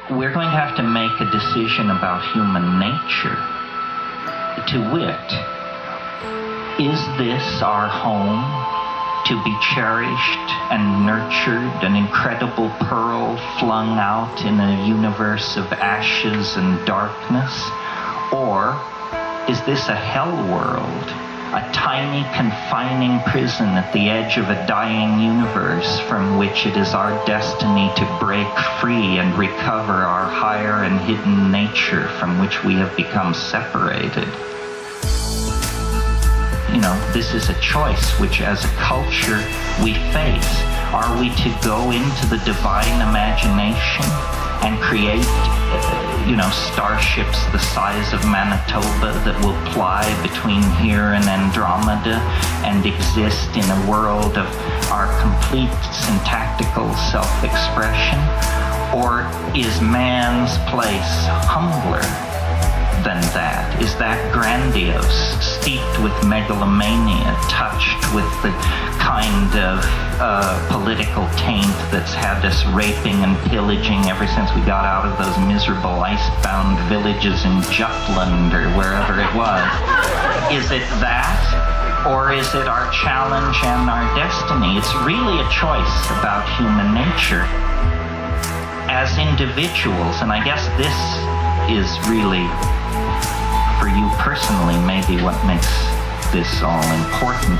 we're going to have to make a decision about human nature. To wit, is this our home to be cherished and nurtured, an incredible pearl flung out in a universe of ashes and darkness? Or is this a hell world, a tiny confining prison at the edge of a dying universe from which it is our destiny to break free and recover our higher and hidden nature from which we have become separated? You know, this is a choice which as a culture we face. Are we to go into the divine imagination and create starships the size of Manitoba that will ply between here and Andromeda and exist in a world of our complete syntactical self-expression? Or is man's place humbler than that? Is that grandiose, steeped with megalomania, touched with the kind of political taint that's had us raping and pillaging ever since we got out of those miserable ice-bound villages in Jutland or wherever it was? Is it that? Or is it our challenge and our destiny? It's really a choice about human nature. As individuals, and I guess this is really, for you personally, maybe what makes this all important.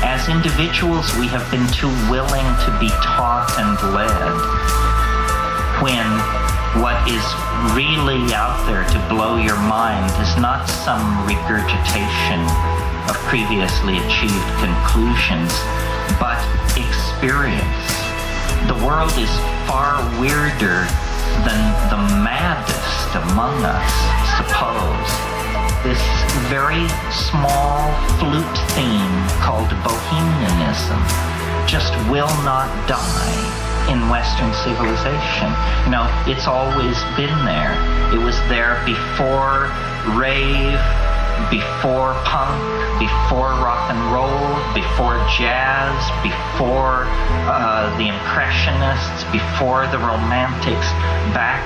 As individuals, we have been too willing to be taught and led, when what is really out there to blow your mind is not some regurgitation of previously achieved conclusions, but experience. The world is far weirder than the maddest among us suppose. This very small flute theme called bohemianism just will not die in Western civilization. You know, it's always been there. It was there before rave, before punk, before rock and roll, before jazz, before the Impressionists, before the Romantics, back.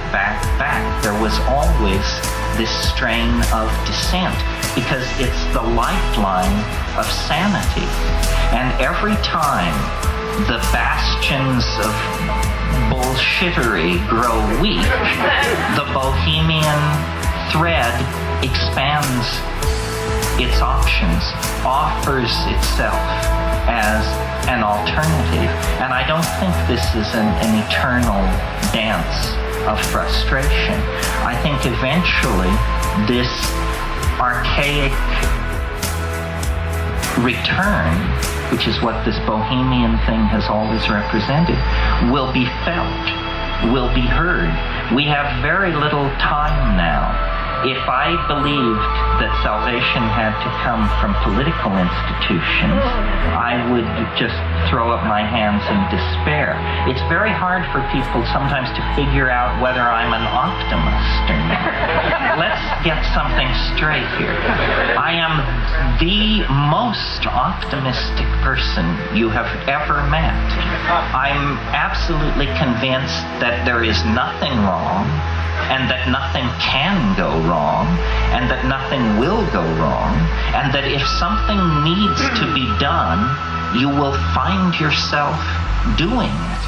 There was always this strain of dissent, because it's the lifeline of sanity. And every time the bastions of bullshittery grow weak, the bohemian thread expands its options, offers itself as an alternative. And I don't think this is an eternal dance of frustration. I think eventually this archaic return, which is what this bohemian thing has always represented, will be felt, will be heard. We have very little time now. If I believed that salvation had to come from political institutions, I would just throw up my hands in despair. It's very hard for people sometimes to figure out whether I'm an optimist or not. Let's get something straight here. I am the most optimistic person you have ever met. I'm absolutely convinced that there is nothing wrong, and that nothing can go wrong, and that nothing will go wrong, and that if something needs to be done, you will find yourself doing it.